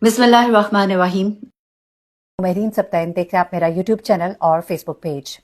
बिस्मिल्लाहिर्रहमानिर्रहीम। मेहरीन सब्ताइन देख रहे हैं आप मेरा यूट्यूब चैनल और फेसबुक पेज।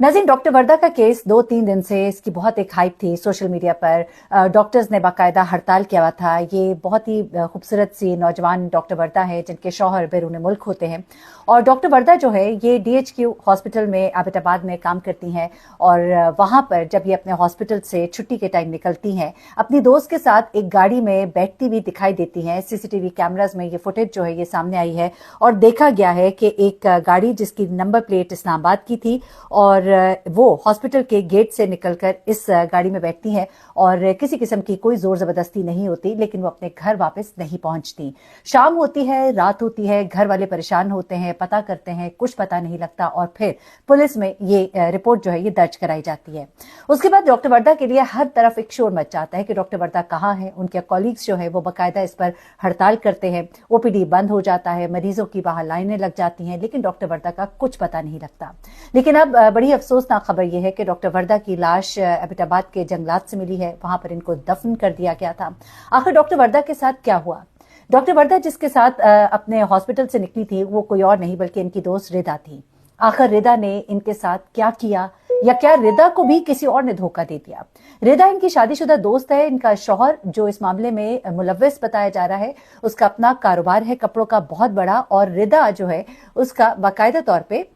नाज़रीन, डॉक्टर वर्दा का केस 2-3 दिन से इसकी बहुत एक हाइप थी सोशल मीडिया पर। डॉक्टर्स ने बाकायदा हड़ताल किया हुआ था। ये बहुत ही खूबसूरत सी नौजवान डॉक्टर वर्दा है जिनके शौहर बैरून मुल्क होते हैं, और डॉक्टर वर्दा जो है ये DHQ हॉस्पिटल में एबटाबाद में काम करती हैं, और वहाँ पर जब ये अपने हॉस्पिटल से छुट्टी के टाइम निकलती हैं अपनी दोस्त के साथ एक गाड़ी में बैठती हुई दिखाई देती हैं। CCTV कैमराज में ये फुटेज जो है ये सामने आई है, और देखा गया है कि एक गाड़ी जिसकी नंबर प्लेट इस्लामाबाद की थी, और वो हॉस्पिटल के गेट से निकलकर इस गाड़ी में बैठती हैं, और किसी किस्म की कोई जोर जबरदस्ती नहीं होती, लेकिन वो अपने घर वापस नहीं पहुंचती। शाम होती है, रात होती है, घर वाले परेशान होते हैं, पता करते हैं, कुछ पता नहीं लगता, और फिर पुलिस में ये रिपोर्ट जो है ये दर्ज कराई जाती है। उसके बाद डॉक्टर वर्दा के लिए हर तरफ एक शोर मच जाता है कि डॉक्टर वर्दा कहाँ है। उनके कॉलीग्स जो है वो बाकायदा इस पर हड़ताल करते हैं, OPD बंद हो जाता है, मरीजों की बाहर लाइनें लग जाती हैं, लेकिन डॉक्टर वर्दा का कुछ पता नहीं लगता। लेकिन अब बड़ी अफसोसनाक खबर यह है कि डॉक्टर वर्दा की लाश एबटाबाद के जंगलात से मिली है। वहां पर इनको दफन कर दिया गया था। आखिर डॉक्टर वर्दा के साथ क्या हुआ? डॉक्टर वर्दा जिसके साथ अपने हॉस्पिटल से निकली थी वो कोई और नहीं बल्कि इनकी दोस्त रिदा थी। आखिर रिदा ने इनके साथ क्या किया, या क्या रिदा को भी किसी और ने धोखा दे दिया? रिदा इनकी शादीशुदा दोस्त है। इनका शौहर जो इस मामले में मुलव्विस बताया जा रहा है, उसका अपना कारोबार है कपड़ों का बहुत बड़ा, और रिदा जो है उसका बाकायदा तौर पे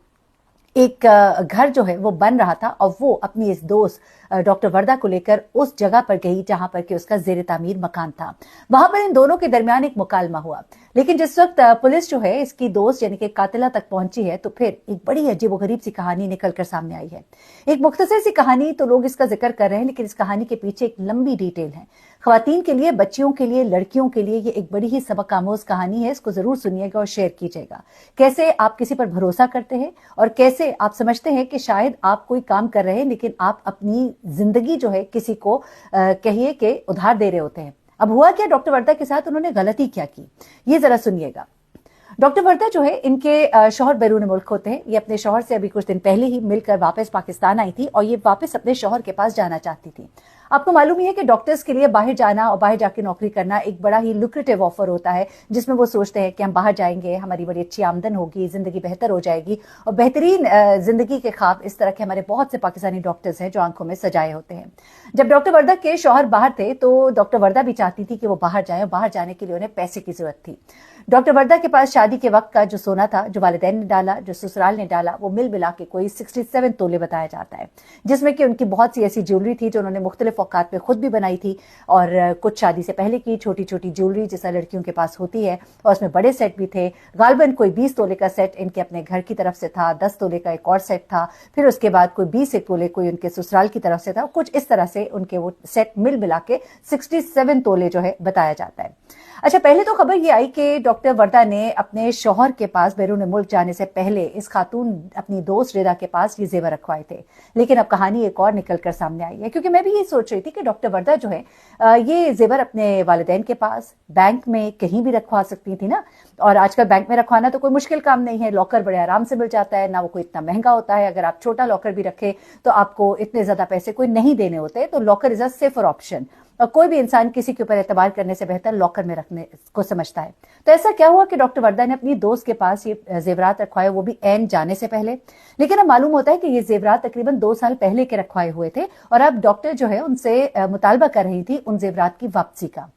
एक घर जो है वो बन रहा था, और वो अपनी इस दोस्त डॉक्टर वर्दा को लेकर उस जगह पर गई जहां पर कि उसका जेर तामीर मकान था। वहां पर इन दोनों के दरमियान एक मुकालमा हुआ, लेकिन जिस वक्त पुलिस जो है इसकी दोस्त यानी कि कातिला तक पहुंची है तो फिर एक बड़ी अजीबोगरीब सी कहानी निकल कर सामने आई है। एक मुख्तसर सी कहानी तो लोग इसका जिक्र कर रहे हैं, लेकिन इस कहानी के पीछे एक लंबी डिटेल है। खवातीन के लिए, बच्चियों के लिए, लड़कियों के लिए ये एक बड़ी ही सबक आमोज कहानी है। इसको जरूर सुनिएगा और शेयर कीजिएगा। कैसे आप किसी पर भरोसा करते हैं, और कैसे आप समझते हैं कि शायद आप कोई काम कर रहे हैं लेकिन आप अपनी जिंदगी जो है किसी को कहिए कि उधार दे रहे होते हैं। अब हुआ क्या डॉक्टर वर्दा के साथ, उन्होंने गलती क्या की, ये जरा सुनिएगा। डॉक्टर वर्दा जो है इनके शौहर बैरून मुल्क होते हैं। ये अपने शौहर से अभी कुछ दिन पहले ही मिलकर वापस पाकिस्तान आई थी, और ये वापस अपने शौहर के पास जाना चाहती थी। आपको मालूम ही है कि डॉक्टर्स के लिए बाहर जाना और बाहर जाके नौकरी करना एक बड़ा ही लुक्रेटिव ऑफर होता है, जिसमें वो सोचते हैं कि हम बाहर जाएंगे, हमारी बड़ी अच्छी आमदन होगी, जिंदगी बेहतर हो जाएगी, और बेहतरीन जिंदगी के ख्वाब इस तरह के हमारे बहुत से पाकिस्तानी डॉक्टर्स हैं जो आंखों में सजाए होते हैं। जब डॉक्टर वर्दा के शौहर बाहर थे तो डॉक्टर वर्दा भी चाहती थी कि वो बाहर जाए, और बाहर जाने के लिए उन्हें पैसे की जरूरत थी। डॉक्टर वर्दा के पास शादी के वक्त का जो सोना था, जो वालिदैन ने डाला, जो ससुराल ने डाला, वो मिल मिला के कोई 67 तोले बताया जाता है, जिसमें कि उनकी बहुत सी ऐसी ज्वेलरी थी जो उन्होंने मुख्तलिफ औकात में खुद भी बनाई थी, और कुछ शादी से पहले की छोटी छोटी ज्वेलरी जैसा लड़कियों के पास होती है, और उसमें बड़े सेट भी थे। गालबन कोई 20 तोले का सेट इनके अपने घर की तरफ से था, 10 तोले का एक और सेट था, फिर उसके बाद कोई 20 तोले कोई उनके ससुराल की तरफ से था। कुछ इस तरह से उनके वो सेट मिल मिला के 67 तोले जो है बताया जाता है। अच्छा, पहले तो खबर ये आई कि डॉक्टर वर्दा ने अपने शौहर के पास बैरून मुल्क जाने से पहले इस खातून अपनी दोस्त रिदा के पास ये जेवर रखवाए थे, लेकिन अब कहानी एक और निकल कर सामने आई है। क्योंकि मैं भी ये सोच रही थी कि डॉक्टर वर्दा जो है ये जेवर अपने वालिदैन के पास, बैंक में कहीं भी रखवा सकती थी ना, और आजकल बैंक में रखवाना तो कोई मुश्किल काम नहीं है, लॉकर बड़े आराम से मिल जाता है, ना वो कोई इतना महंगा होता है। अगर आप छोटा लॉकर भी रखे तो आपको इतने ज्यादा पैसे कोई नहीं देने होते, तो locker is a safer option, और कोई भी इंसान किसी के ऊपर एतबार करने से बेहतर लॉकर में रखने को समझता है। तो ऐसा क्या हुआ कि डॉक्टर वर्दा ने अपनी दोस्त के पास ये जेवरात रखवाए, वो भी ऐन जाने से पहले। लेकिन अब मालूम होता है कि ये जेवरात तकरीबन 2 साल पहले के रखवाए हुए थे, और अब डॉक्टर जो है उनसे मुतालबा कर रही थी उन जेवरात की वापसी का।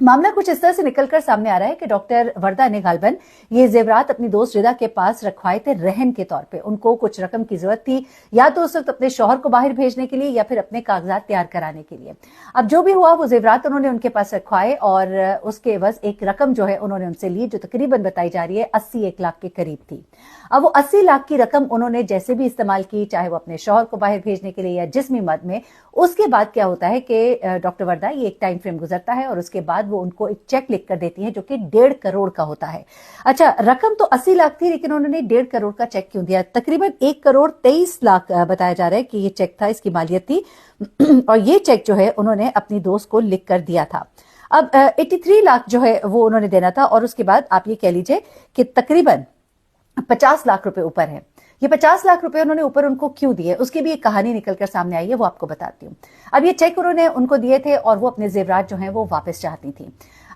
मामला कुछ इस तरह से निकलकर सामने आ रहा है कि डॉक्टर वर्दा ने गालबन ये जेवरात अपनी दोस्त रिदा के पास रखवाए थे रहन के तौर पे। उनको कुछ रकम की जरूरत थी, या तो उस वक्त अपने शौहर को बाहर भेजने के लिए, या फिर अपने कागजात तैयार कराने के लिए। अब जो भी हुआ वो जेवरात उन्होंने उनके पास रखवाए, और उसके एवज एक रकम जो है उन्होंने उनसे ली, जो तकरीबन बताई जा रही है 80-1 लाख के करीब थी। अब वो 80 लाख की रकम उन्होंने जैसे भी इस्तेमाल की, चाहे वो अपने शौहर को बाहर भेजने के लिए या जिस्मी मद में। उसके बाद क्या होता है कि डॉक्टर वर्दा ये एक टाइम फ्रेम गुजरता है, और उसके बाद वो उनको एक चेक लिख कर देती है जो कि 1.5 करोड़ का होता है। अच्छा, रकम तो 80 लाख थी, लेकिन उन्होंने 1.5 करोड़ का चेक क्यों दिया? तकरीबन 1 करोड़ 23 लाख बताया जा रहा है कि ये चेक था, इसकी मालियत थी। और ये चेक जो है उन्होंने अपनी दोस्त को लिख कर दिया था। अब 83 लाख जो है वो उन्होंने देना था, और उसके बाद आप ये कह लीजिए कि तकरीबन 50 लाख रुपए ऊपर है। ये 50 लाख रुपए उन्होंने ऊपर उनको क्यों दिए, उसकी भी एक कहानी निकलकर सामने आई है, वो आपको बताती हूँ। अब ये चेक उन्होंने उनको दिए थे, और वो अपने जेवरात जो हैं वो वापस चाहती थी।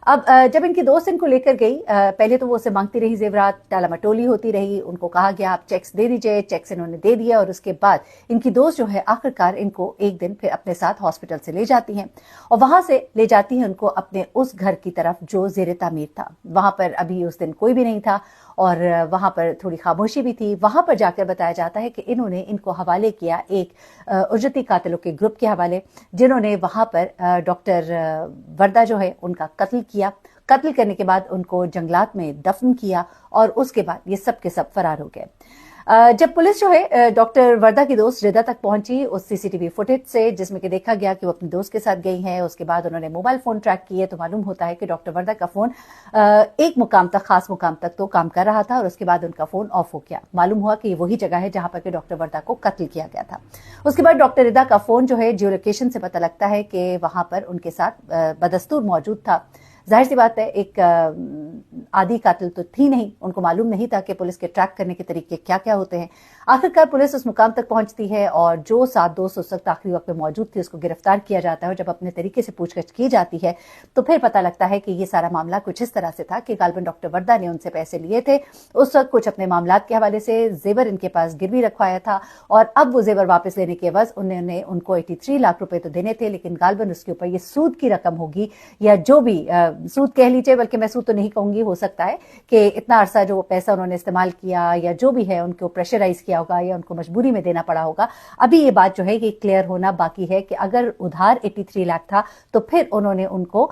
اب جب ان کی دوست ان کو لے کر گئی، پہلے تو وہ اسے مانگتی رہی زیورات، ٹالا مٹولی ہوتی رہی، ان کو کہا گیا آپ چیکس دے دیجئے، چیکس انہوں نے دے دیا، اور اس کے بعد ان کی دوست جو ہے آخرکار ان کو ایک دن پھر اپنے ساتھ ہاسپٹل سے لے جاتی ہیں، اور وہاں سے لے جاتی ہیں ان کو اپنے اس گھر کی طرف جو زیر تعمیر تھا۔ وہاں پر ابھی اس دن کوئی بھی نہیں تھا اور وہاں پر تھوڑی خاموشی بھی تھی۔ وہاں پر جا کر بتایا جاتا ہے کہ انہوں نے ان کو حوالے کیا ایک اجرتی قاتلوں کے گروپ کے حوالے، جنہوں نے وہاں پر ڈاکٹر وردہ جو ہے ان کا قتل کیا۔ قتل کرنے کے بعد ان کو جنگلات میں دفن کیا اور اس کے بعد یہ سب کے سب فرار ہو گئے۔ جب پولیس جو ہے ڈاکٹر وردہ کی دوست ردا تک پہنچی اس سی سی ٹی وی فوٹیج سے، جس میں کہ دیکھا گیا کہ وہ اپنی دوست کے ساتھ گئی ہیں، اس کے بعد انہوں نے موبائل فون ٹریک کیے تو معلوم ہوتا ہے کہ ڈاکٹر وردہ کا فون ایک مقام تک، خاص مقام تک تو کام کر رہا تھا، اور اس کے بعد ان کا فون آف ہو گیا۔ معلوم ہوا کہ یہ وہی جگہ ہے جہاں پر کہ ڈاکٹر وردہ کو قتل کیا گیا تھا۔ اس کے بعد ڈاکٹر ردا کا فون جو ہے جیو لوکیشن سے پتہ لگتا ہے کہ وہاں پر ان کے ساتھ بدستور موجود تھا۔ ظاہر سی بات ہے ایک عادی قاتل تو تھی نہیں، ان کو معلوم نہیں تھا کہ پولیس کے ٹریک کرنے کے طریقے کیا کیا ہوتے ہیں۔ آخرکار پولیس اس مقام تک پہنچتی ہے اور جو 7 دوست اس وقت آخری وقت میں موجود تھے اس کو گرفتار کیا جاتا ہے، اور جب اپنے طریقے سے پوچھ گچھ کی جاتی ہے تو پھر پتہ لگتا ہے کہ یہ سارا معاملہ کچھ اس طرح سے تھا کہ غالباً ڈاکٹر وردہ نے ان سے پیسے لیے تھے اس وقت، کچھ اپنے معاملات کے حوالے سے زیور ان کے پاس گروی رکھوایا تھا، اور اب وہ زیور واپس لینے کے عوض انہوں نے ان کو 83 لاکھ روپے تو دینے تھے، لیکن غالباً اس کے اوپر یہ سود کی رقم ہوگی یا جو بھی سود کہہ لیجیے، بلکہ میں سود تو نہیں کہوں گی، ہو سکتا ہے کہ اتنا عرصہ جو پیسہ انہوں نے استعمال کیا یا جو بھی ہے ان کو پریشرائز کیا ہوگا یا ان کو مجبوری میں دینا پڑا ہوگا۔ ابھی یہ بات جو ہے یہ کلیئر ہونا باقی ہے کہ اگر ادھار 83 لاکھ تھا تو پھر انہوں نے ان کو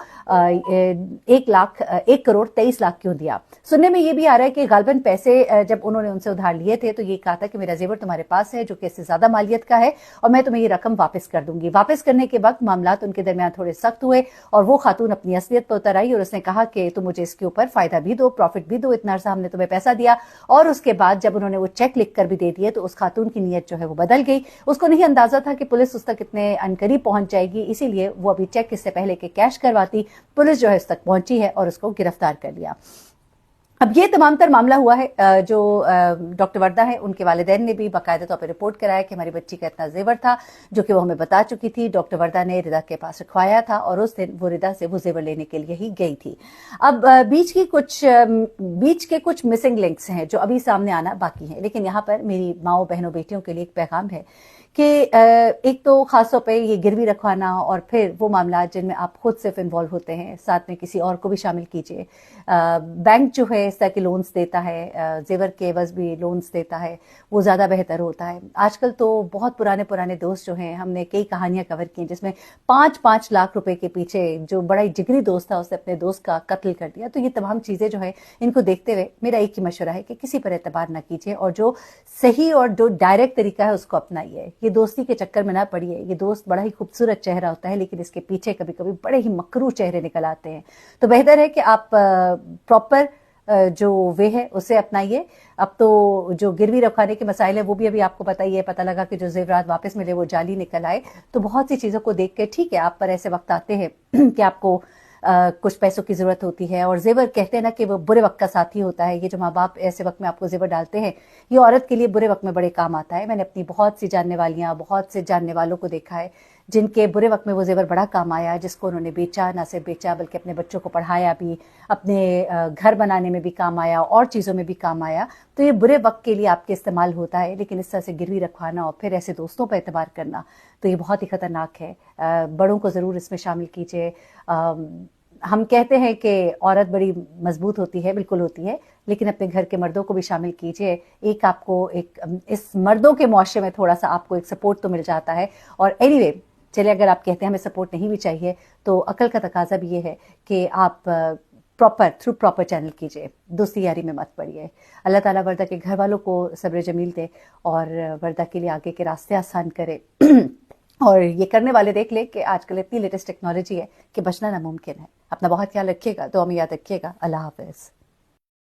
1 کروڑ 23 لاکھ کیوں دیا۔ سننے میں یہ بھی آ رہا ہے کہ غالباً پیسے جب انہوں نے ان سے ادھار لیے تھے تو یہ کہا تھا کہ میرا زیور تمہارے پاس ہے جو کہ اس سے زیادہ مالیت کا ہے اور میں تمہیں یہ رقم واپس کر دوں گی۔ واپس کرنے کے وقت معاملات ان کے درمیان تھوڑے سخت ہوئے اور وہ خاتون اپنی اصلیت پر اتر آئی اور اس نے کہا کہ تم مجھے اس کے اوپر فائدہ بھی دو، پروفٹ بھی دو، اتنا عرصہ ہم نے تمہیں پیسہ دیا۔ اور اس کے بعد جب انہوں نے وہ چیک لکھ کر بھی دے دیے تو اس خاتون کی نیت جو ہے وہ بدل گئی۔ اس کو نہیں اندازہ تھا کہ پولیس اس تک اتنے عنقریب پہنچ جائے گی، اسی لیے وہ ابھی چیک اس سے پہلے کہ کیش کرواتی، پولیس جو ہے اس تک پہنچی ہے اور اس کو گرفتار کر لیا۔ اب یہ تمام تر معاملہ ہوا ہے جو ڈاکٹر وردہ ہے ان کے والدین نے بھی باقاعدہ طور پر رپورٹ کرایا کہ ہماری بچی کا اتنا زیور تھا، جو کہ وہ ہمیں بتا چکی تھی۔ ڈاکٹر وردہ نے ردا کے پاس رکھوایا تھا اور اس دن وہ ردا سے وہ زیور لینے کے لیے ہی گئی تھی۔ اب بیچ کے کچھ مسنگ لنکس ہیں جو ابھی سامنے آنا باقی ہیں، لیکن یہاں پر میری ماؤں بہنوں بیٹیوں کے لیے ایک پیغام ہے کہ ایک تو خاص طور پہ یہ گروی رکھوانا اور پھر وہ معاملات جن میں آپ خود صرف انوالو ہوتے ہیں، ساتھ میں کسی اور کو بھی شامل کیجئے۔ بینک جو ہے اس طرح کے لونز دیتا ہے، زیور کے عوض بھی لونز دیتا ہے، وہ زیادہ بہتر ہوتا ہے۔ آج کل تو بہت پرانے دوست جو ہیں، ہم نے کئی کہانیاں کور کی جس میں 5 لاکھ روپے کے پیچھے جو بڑا ہی جگری دوست تھا اس نے اپنے دوست کا قتل کر دیا۔ تو یہ تمام چیزیں جو ہے ان کو دیکھتے ہوئے میرا ایک ہی مشورہ ہے کہ کسی پر اعتبار نہ کیجیے اور جو صحیح اور جو ڈائریکٹ طریقہ ہے اس کو اپنائیے۔ یہ دوستی کے چکر میں نہ پڑیے۔ یہ دوست بڑا ہی خوبصورت چہرہ ہوتا ہے لیکن اس کے پیچھے کبھی کبھی بڑے ہی مکروہ چہرے نکل آتے ہیں۔ تو بہتر ہے کہ آپ پراپر جو وے ہے اسے اپنائیے۔ اب تو جو گروی رکھوانے کے مسائل ہیں وہ بھی ابھی آپ کو پتہ ہی ہے، پتہ لگا کہ جو زیورات واپس ملے وہ جعلی نکل آئے۔ تو بہت سی چیزوں کو دیکھ کے ٹھیک ہے آپ پر ایسے وقت آتے ہیں کہ آپ کو کچھ پیسوں کی ضرورت ہوتی ہے، اور زیور کہتے ہیں نا کہ وہ برے وقت کا ساتھی ہوتا ہے۔ یہ جو ماں باپ ایسے وقت میں آپ کو زیور ڈالتے ہیں یہ عورت کے لیے برے وقت میں بڑے کام آتا ہے۔ میں نے اپنی بہت سی جاننے والیاں، بہت سے جاننے والوں کو دیکھا ہے جن کے برے وقت میں وہ زیور بڑا کام آیا، جس کو انہوں نے بیچا، نہ صرف بیچا بلکہ اپنے بچوں کو پڑھایا بھی، اپنے گھر بنانے میں بھی کام آیا اور چیزوں میں بھی کام آیا۔ تو یہ برے وقت کے لیے آپ کے استعمال ہوتا ہے، لیکن اس طرح سے گروی رکھوانا اور پھر ایسے دوستوں پر اعتبار کرنا تو یہ بہت ہی خطرناک ہے۔ بڑوں کو ضرور اس میں شامل کیجیے۔ ہم کہتے ہیں کہ عورت بڑی مضبوط ہوتی ہے، بالکل ہوتی ہے، لیکن اپنے گھر کے مردوں کو بھی شامل کیجیے۔ ایک آپ کو اس مردوں کے معاشرے میں تھوڑا سا آپ کو ایک سپورٹ تو مل جاتا ہے۔ اور اینی وے چلے اگر آپ کہتے ہیں ہمیں سپورٹ نہیں بھی چاہیے تو عقل کا تقاضا بھی یہ ہے کہ آپ تھرو پراپر چینل کیجیے، دوستی یاری میں مت پڑیے۔ اللہ تعالیٰ وردہ کے گھر والوں کو صبر جمیل دے اور وردہ کے لیے آگے کے راستے آسان کرے۔ اور یہ کرنے والے دیکھ لیں کہ آج کل اتنی لیٹسٹ ٹیکنالوجی ہے کہ بچنا ناممکن ہے۔ اپنا بہت خیال رکھیے گا، دعا میں یاد رکھیے گا۔ اللہ حافظ۔